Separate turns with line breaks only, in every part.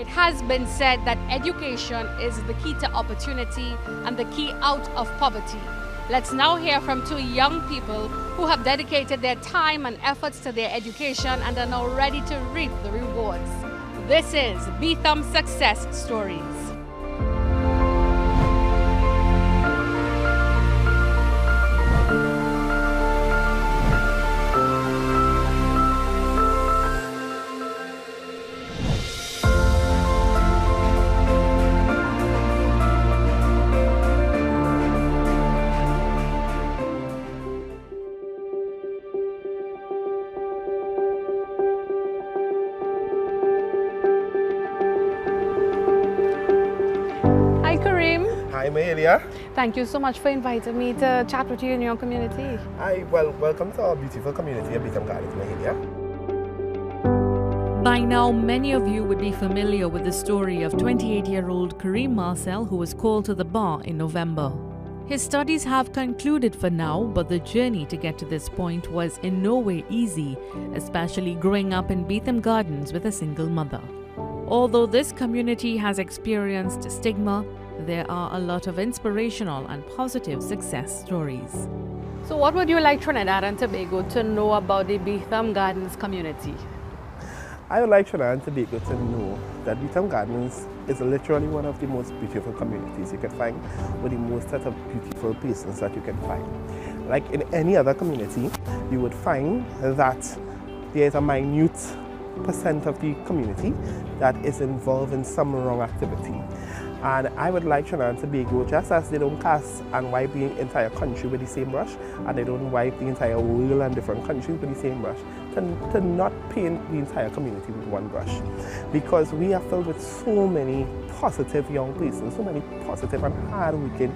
It has been said that education is the key to opportunity and the key out of poverty. Let's now hear from two young people who have dedicated their time and efforts to their education and are now ready to reap the rewards. This is Beetham Success Stories.
Hi, Mahalia.
Thank you so much for inviting me to chat with you in your community.
Hi, well, welcome to our beautiful community of Beetham Gardens, Mahalia.
By now, many of you would be familiar with the story of 28-year-old Kareem Marcel, who was called to the bar in November. His studies have concluded for now, but the journey to get to this point was in no way easy, especially growing up in Beetham Gardens with a single mother. Although this community has experienced stigma, there are a lot of inspirational and positive success stories.
So what would you like Trinidad and Tobago to know about the Beetham Gardens community?
I would like Trinidad and Tobago to know that Beetham Gardens is literally one of the most beautiful communities you can find, with the most set of beautiful places that you can find. Like in any other community, you would find that there is a minute percent of the community that is involved in some wrong activity. And I would like Trinidad and Tobago, just as they don't cast and wipe the entire country with the same brush, and they don't wipe the entire world and different countries with the same brush, to not paint the entire community with one brush. Because we are filled with so many positive young persons, so many positive and hard-working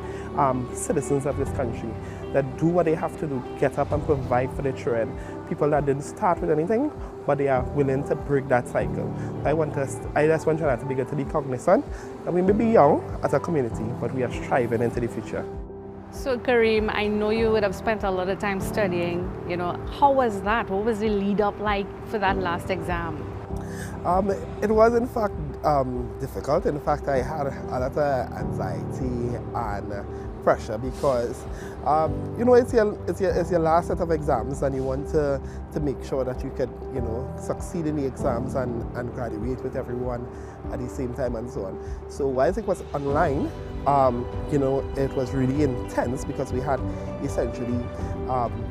citizens of this country that do what they have to do, get up and provide for their children. People that didn't start with anything, but they are willing to break that cycle. I just want Trinidad and Tobago to be cognizant that we may be young as a community, but we are striving into the future.
So Kareem, I know you would have spent a lot of time studying. How was that? What was the lead up like for that last exam?
It was in fact difficult. In fact, I had a lot of anxiety and pressure because it's your last set of exams, and you want to make sure that you could succeed in the exams and graduate with everyone at the same time and so on. So whilst it was online, it was really intense because we had essentially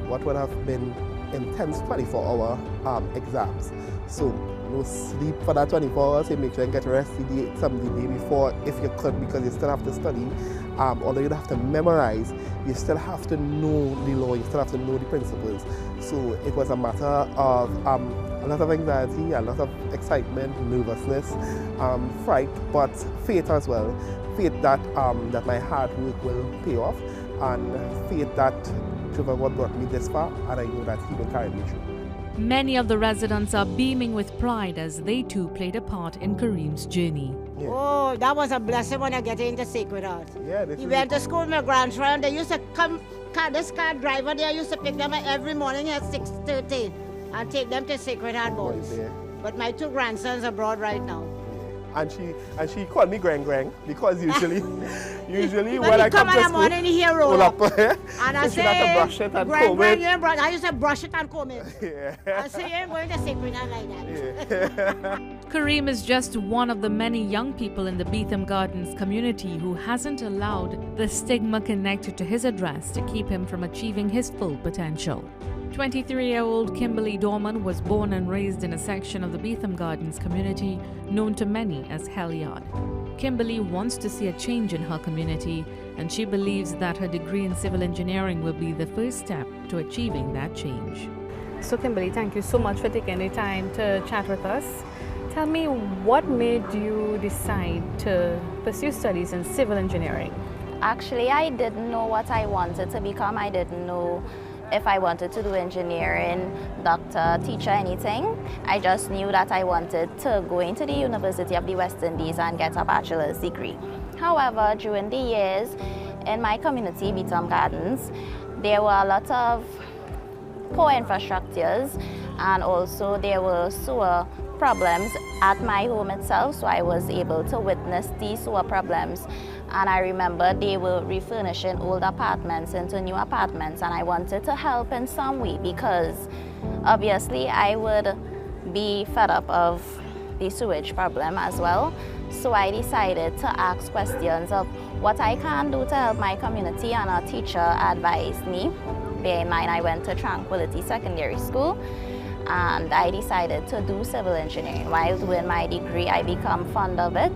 what would have been intense 24-hour exams. So no sleep for that 24 hours. You make sure you get rest the day before if you could, because you still have to study. Although you don't have to memorize, you still have to know the law, you still have to know the principles. So it was a matter of a lot of anxiety, a lot of excitement, nervousness, fright, but faith as well. Faith that my hard work will pay off, and faith that God brought me this far, and I know that He will carry me through.
Many of the residents are beaming with pride as they too played a part in Kareem's journey.
Yeah. Oh, that was a blessing when I get into Sacred Heart.
Yeah,
he went to school with my grandchildren. They used to come, this car driver there used to pick them up every morning at 6:30 and take them to Sacred Heart boys. Right. But my two grandsons are abroad right now.
And she called me Grang because usually
when
I come to
in the
school,
morning he roll up. And I
say,
brush
it and comb it.
I used to brush it and comb it.
Yeah.
I say, you ain't going to Sacred Heart like that.
Yeah.
Kareem is just one of the many young people in the Beetham Gardens community who hasn't allowed the stigma connected to his address to keep him from achieving his full potential. 23-year-old Kimberly Dorman was born and raised in a section of the Beetham Gardens community known to many as Helyard. Kimberly wants to see a change in her community, and she believes that her degree in civil engineering will be the first step to achieving that change.
So Kimberly, thank you so much for taking the time to chat with us. Tell me, what made you decide to pursue studies in civil engineering?
Actually, I didn't know what I wanted to become. I didn't know if I wanted to do engineering, doctor, teacher, anything. I just knew that I wanted to go into the University of the West Indies and get a bachelor's degree. However, during the years in my community, Beetham Gardens, there were a lot of poor infrastructures, and also there were sewer problems at my home itself, so I was able to witness these sewer problems. And I remember they were refurnishing old apartments into new apartments, and I wanted to help in some way because obviously I would be fed up of the sewage problem as well. So I decided to ask questions of what I can do to help my community, and a teacher advised me. Bear in mind, I went to Tranquility Secondary School, and I decided to do civil engineering. While doing my degree, I become fond of it,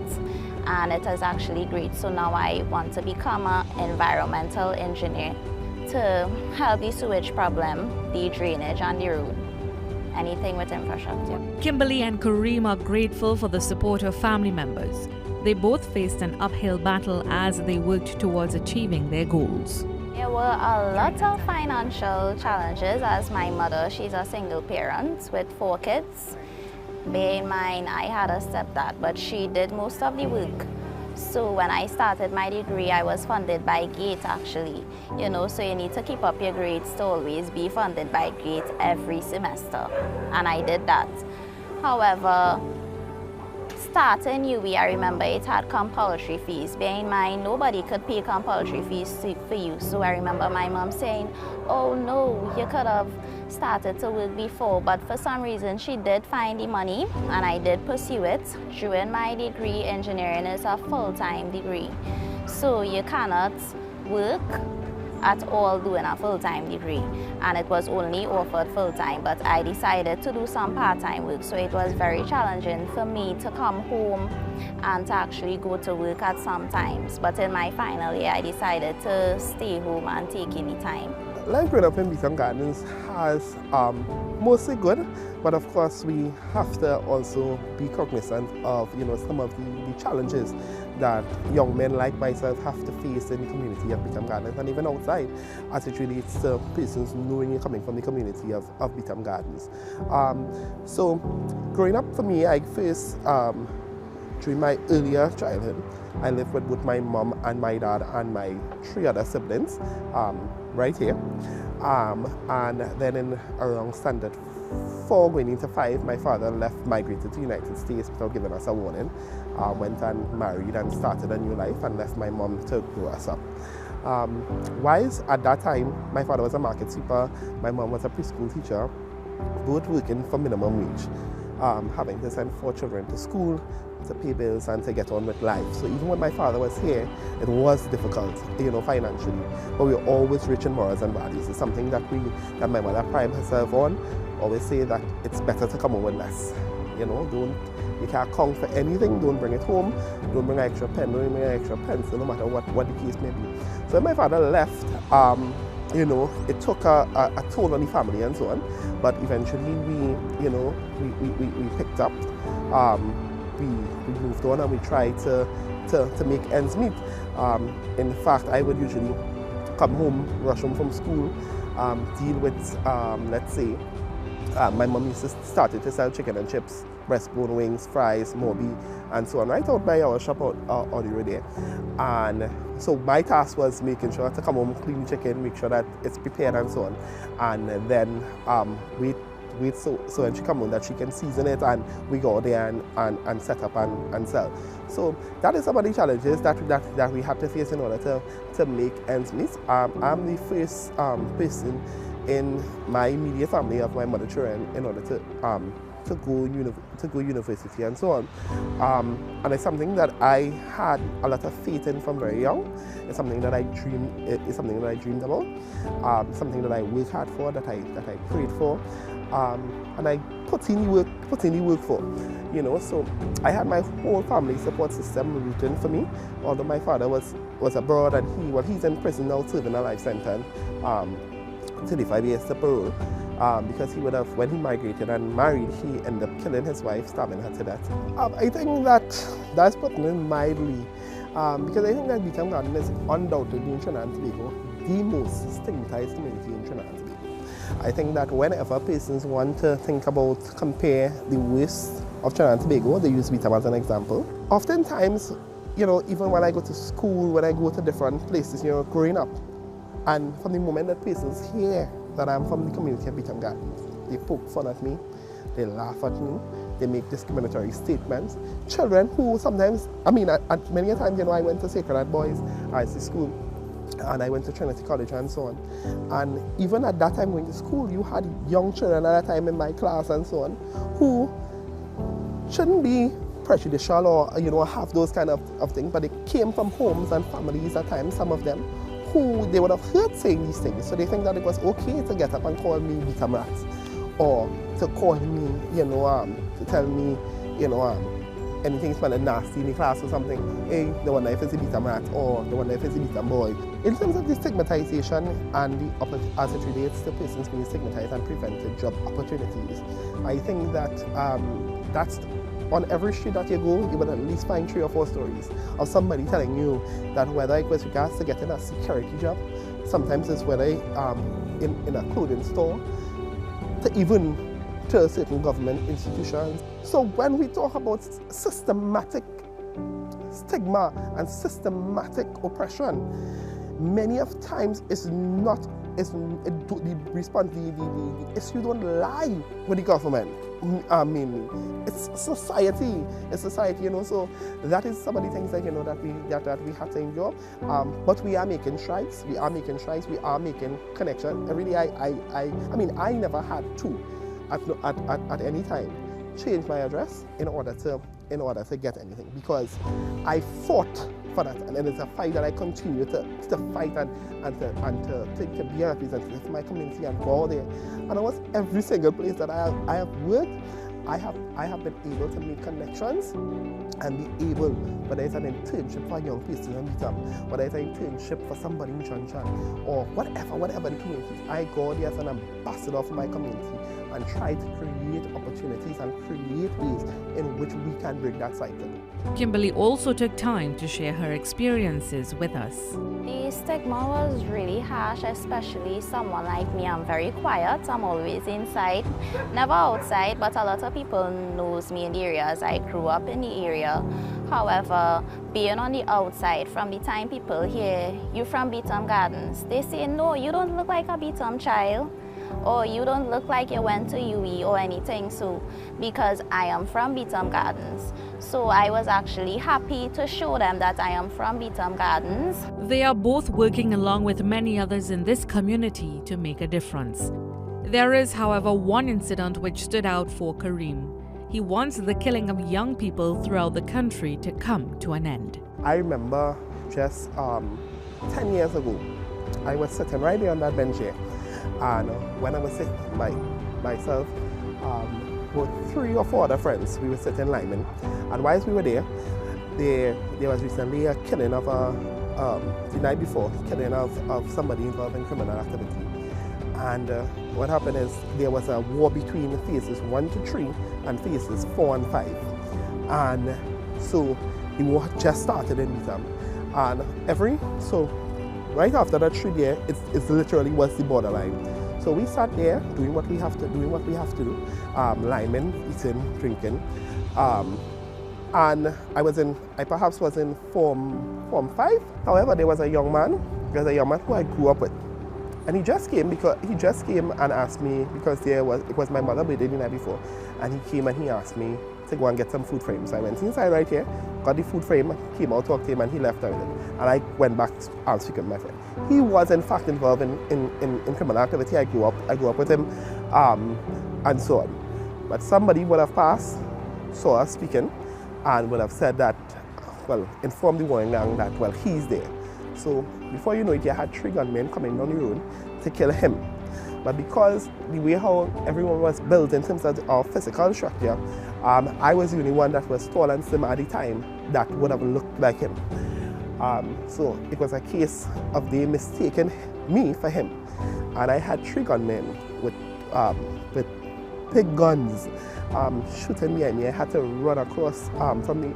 and it is actually great. So now I want to become an environmental engineer to help the sewage problem, the drainage, and the road. Anything with infrastructure.
Kimberly and Kareem are grateful for the support of family members. They both faced an uphill battle as they worked towards achieving their goals.
There were a lot of financial challenges as my mother, she's a single parent with 4 kids. Bear in mind, I had a stepdad, but she did most of the work. So when I started my degree, I was funded by GATE actually. You know, so you need to keep up your grades to always be funded by GATE every semester. And I did that. However, starting UE, I remember it had compulsory fees. Bear in mind, nobody could pay compulsory fees for you. So I remember my mom saying, oh no, you could have started to work before. But for some reason, she did find the money, and I did pursue it. During my degree, engineering is a full-time degree. So you cannot work at all doing a full-time degree, and it was only offered full-time, but I decided to do some part-time work, so it was very challenging for me to come home and to actually go to work at some times. But in my final year, I decided to stay home and take in the time.
Life growing up in Beetham Gardens has mostly good, but of course we have to also be cognizant of some of the challenges that young men like myself have to face in the community of Beetham Gardens and even outside as it relates to persons knowing you're coming from the community of Beetham Gardens. So growing up for me, I first, during my earlier childhood, I lived with both my mom and my dad and my 3 other siblings right here. And then in around standard 4 going into 5, my father migrated to the United States without giving us a warning. Went and married and started a new life and left my mom to grow us up. Whilst at that time, my father was a market sweeper, my mom was a preschool teacher, both working for minimum wage, having to send 4 children to school, to pay bills and to get on with life. So even when my father was here, it was difficult, financially. But we were always rich in morals and values. It's something that my mother prides herself on. Always say that it's better to come home with less. You can't count for anything, don't bring it home, don't bring an extra pen, don't bring an extra pencil, no matter what the case may be. So when my father left, it took a toll on the family and so on. But eventually we picked up. We moved on and we tried to make ends meet. In fact, I would usually come home, rush home from school, deal with, let's say, my mom used to start to sell chicken and chips, breastbone wings, fries, Moby, and so on, right out by our shop out the road there. And so my task was making sure to come home, clean the chicken, make sure that it's prepared and so on. And then wait so when she comes home that she can season it and we go there and set up and sell. So that is some of the challenges that we had to face in order to make ends meet. I'm the first person in my immediate family of my mother children in order to go university and so on. And it's something that I had a lot of faith in from very young. It's something that I dreamed about. Something that I worked hard for, that I prayed for. And I put in the work for, so I had my whole family support system rooting for me. Although my father was abroad and he's in prison now serving a life sentence, 35 years to parole, because he would have, when he migrated and married, he ended up killing his wife, stabbing her to death. I think that's putting it mildly, because I think that Beetham Garden is undoubtedly in Trinidad and Tobago the most stigmatized community in Trinidad and Tobago. I think that whenever persons want to compare the worst of Trinidad and Tobago, they use Beetham as an example. Oftentimes, even when I go to school, when I go to different places, growing up, and from the moment that persons hear that I'm from the community of Beetham Gardens, they poke fun at me, they laugh at me, they make discriminatory statements. Children who sometimes, I mean, at many a times, you know, I went to Sacred Heart Boys High School, and I went to Trinity College and so on. And even at that time going to school, you had young children at that time in my class and so on, who shouldn't be prejudicial or, you know, have those kind of things, but they came from homes and families at times, some of them, who they would have heard saying these things. So they think that it was okay to get up and call me Beetham rat, or to call me, you know, to tell me, you know, anything smelling nasty in the class or something. Hey, the one that is a Beetham rat, or the one that is a Beetham boy. In terms of the stigmatization and as it relates to persons being stigmatized and prevented job opportunities, I think that that's on every street that you go, you will at least find 3 or 4 stories of somebody telling you that whether it was regards to getting a security job, sometimes it's whether in a clothing store, to even to certain government institutions. So when we talk about systematic stigma and systematic oppression, many of times it's not, the issue don't lie with the government. I mean, it's society, you know. So that is some of the things that, you know, that we have to endure. But we are making strides. We are making connection. Every day, I mean, I never had to, at any time, change my address in order to get anything, because I fought for that, and it's a fight that I continue to fight and to be a representative of my community and go out there. And almost every single place that I have worked, I have been able to make connections and be able, whether it's an internship for a young person in Beetham, whether it's an internship for somebody in Chanchan, or whatever the community, I go there as an ambassador for my community and try to create opportunities and create ways in which we can break that cycle.
Kimberly also took time to share her experiences with us.
The stigma was really harsh, especially someone like me. I'm very quiet. I'm always inside, never outside, but a lot of people knows me in the area as I grew up in the area. However, being on the outside, from the time people hear you from Beetham Gardens, they say, no, you don't look like a Beetham child, or you don't look like you went to UE or anything. So because I am from Beetham Gardens, so I was actually happy to show them that I am from Beetham Gardens.
They are both working along with many others in this community to make a difference. There is, however, one incident which stood out for Kareem. He wants the killing of young people throughout the country to come to an end.
I remember just 10 years ago, I was sitting right there on that bench here. And when I was sitting by myself, with 3 or 4 other friends, we were sitting in Lyman. And whilst we were there was recently a killing of the night before, killing of somebody involved in criminal activity. And what happened is there was a war between phases 1 to 3 and phases 4 and 5. And so the war just started in Beetham. And so right after that 3 days, it literally was the borderline. So we sat there doing what we have to do, Lyman, eating, drinking. And I perhaps was in form 5. However, there was a young man who I grew up with. And he just came and asked me, because it was my mother's birthday the night before, and he came and he asked me to go and get some food frames. So I went inside right here, got the food frame, came out, talked to him, and he left out with it. And I went back and speaking with my friend. He was in fact involved in criminal activity. I grew up with him, and so on. But somebody would have passed, saw us speaking, and would have said that, well, informed the warring gang that, well, he's there. So before you know it, you had 3 gunmen coming down the road to kill him. But because the way how everyone was built in terms of our physical structure, I was the only one that was tall and slim at the time that would have looked like him. So it was a case of they mistaken me for him. And I had 3 gunmen with big guns shooting me, and I had to run across from the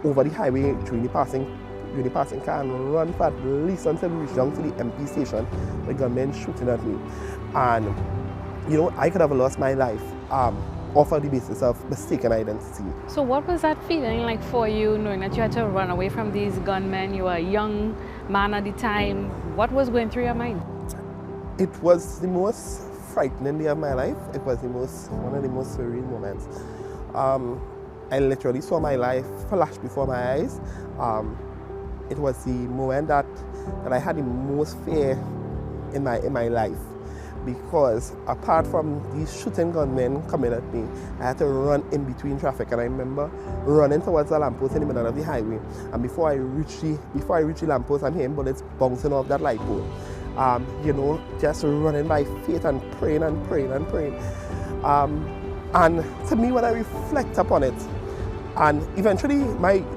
over the highway during the passing car and run for at least until we reached down to the MP station with gunmen shooting at me. And you know, I could have lost my life off of the basis of mistaken identity.
So what was that feeling like for you, knowing that you had to run away from these gunmen? You were a young man at the time. What was going through your mind?
It was the most frightening day of my life. It was one of the most surreal moments. I literally saw my life flash before my eyes. It was the moment that I had the most fear in my life, because apart from these shooting gunmen coming at me, I had to run in between traffic, and I remember running towards the lamppost in the middle of the highway, and before I reach the lamppost, I'm hearing bullets bouncing off that light pole. You know, just running by faith and praying and praying and praying. And to me, when I reflect upon it, and eventually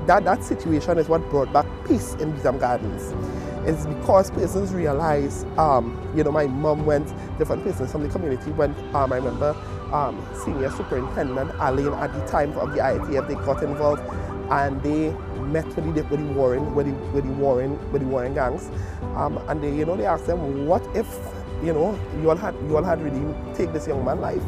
that situation is what brought back peace in Beetham Gardens. It's because persons realize, you know, my mom went, different persons from the community went, I remember Senior Superintendent Alain at the time of the IATF, they got involved and they met with the Warren gangs, and they, you know, they asked them, what if, you know, you all had really take this young man's life?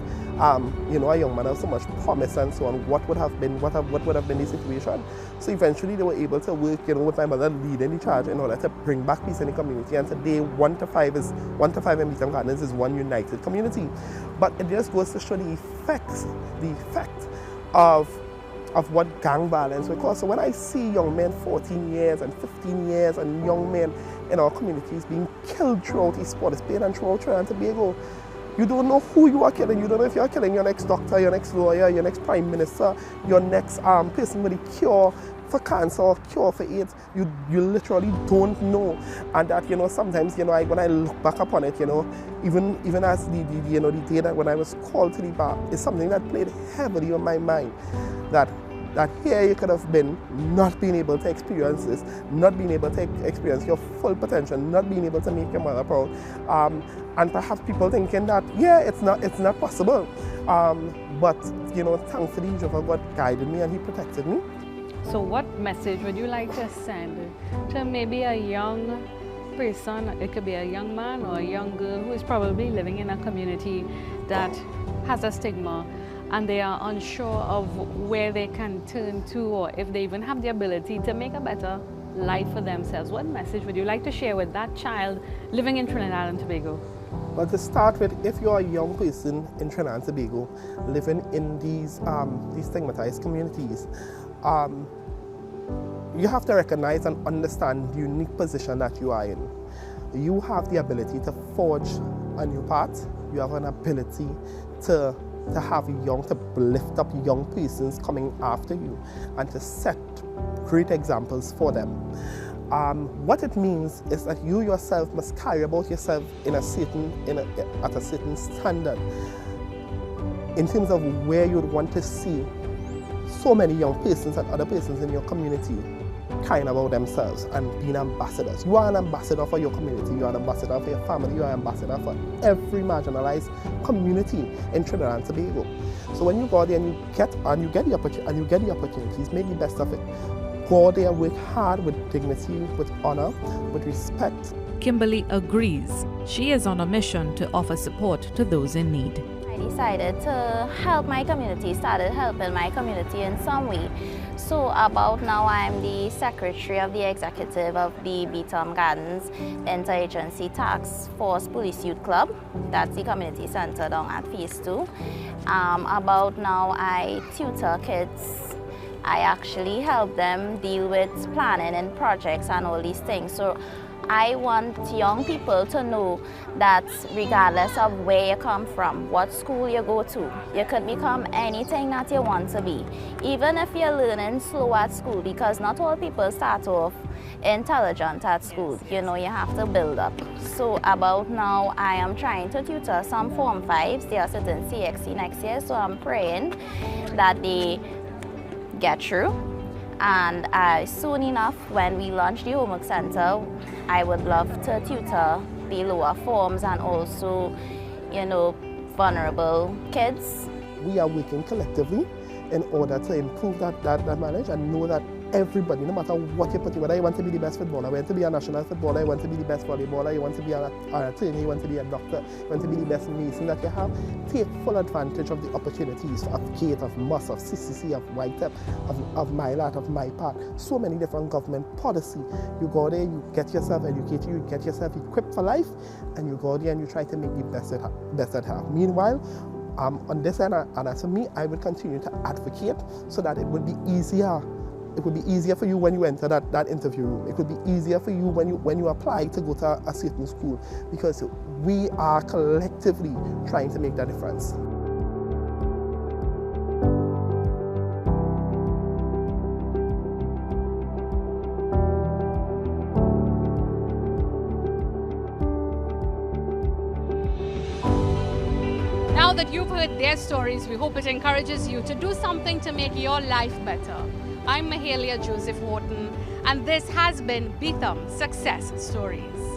You know, a young man has so much promise and so on. What would have been the situation? So eventually they were able to work, you know, with my mother leading the charge in order to bring back peace in the community. And today 1 to 5 in Beetham Gardens is one united community. But it just goes to show the effect of what gang violence will cause. So when I see young men 14 years and 15 years and young men in our communities being killed throughout East Port of Spain and throughout Trinidad and Tobago, you don't know who you are killing. You don't know if you're killing your next doctor, your next lawyer, your next prime minister, your next person with a cure for cancer or cure for AIDS. You literally don't know. And that, you know, sometimes, you know, when I look back upon it, you know, even as the day that when I was called to the bar, is something that played heavily on my mind. That here you could have been not being able to experience this, not being able to experience your full potential, not being able to make your mother proud, and perhaps people thinking that, yeah, it's not possible. But, you know, thankfully Jehovah God guided me and He protected me.
So what message would you like to send to maybe a young person, it could be a young man or a young girl who is probably living in a community that has a stigma, and they are unsure of where they can turn to, or if they even have the ability to make a better life for themselves? What message would you like to share with that child living in Trinidad and Tobago?
Well, to start with, if you're a young person in Trinidad and Tobago living in these stigmatized communities, you have to recognize and understand the unique position that you are in. You have the ability to forge a new path. You have an ability to lift up young persons coming after you and to set great examples for them. What it means is that you yourself must carry about yourself at a certain standard in terms of where you would want to see so many young persons and other persons in your community caring about themselves and being ambassadors. You are an ambassador for your community, you are an ambassador for your family, you are an ambassador for every marginalized community in Trinidad and Tobago. So when you go there and you get the opportunities, make the best of it. Go there, work hard with dignity, with honor, with respect.
Kimberly agrees. She is on a mission to offer support to those in need.
I decided to help my community, started helping my community in some way. So about now, I'm the secretary of the executive of the Beetham Gardens Interagency Task Force Police Youth Club. That's the community center down at Phase 2. About now, I tutor kids. I actually help them deal with planning and projects and all these things. So I want young people to know that regardless of where you come from, what school you go to, you could become anything that you want to be. Even if you're learning slow at school, because not all people start off intelligent at school. You know, you have to build up. So about now, I am trying to tutor some Form 5s. They are sitting CXC next year, so I'm praying that they get through. And soon enough, when we launch the homework center, I would love to tutor the lower forms and also, you know, vulnerable kids.
We are working collectively in order to improve that knowledge and know that everybody, no matter what you put in, whether you want to be the best footballer, you want to be a national footballer, you want to be the best volleyballer, you want to be an attorney, you want to be a doctor, you want to be the best mason that you have, take full advantage of the opportunities of Kate, of MUS, of CCC, of YTEP, of MyLAT, of MyPath, so many different government policy. You go there, you get yourself educated, you get yourself equipped for life, and you go there and you try to make the best at half. Meanwhile, on this end, and as for me, I would continue to advocate so that it would be easier. It would be easier for you when you enter that interview room. It would be easier for you when you apply to go to a certain school, because we are collectively trying to make that difference.
Now that you've heard their stories, we hope it encourages you to do something to make your life better. I'm Mahalia Joseph Horton, and this has been Beetham Success Stories.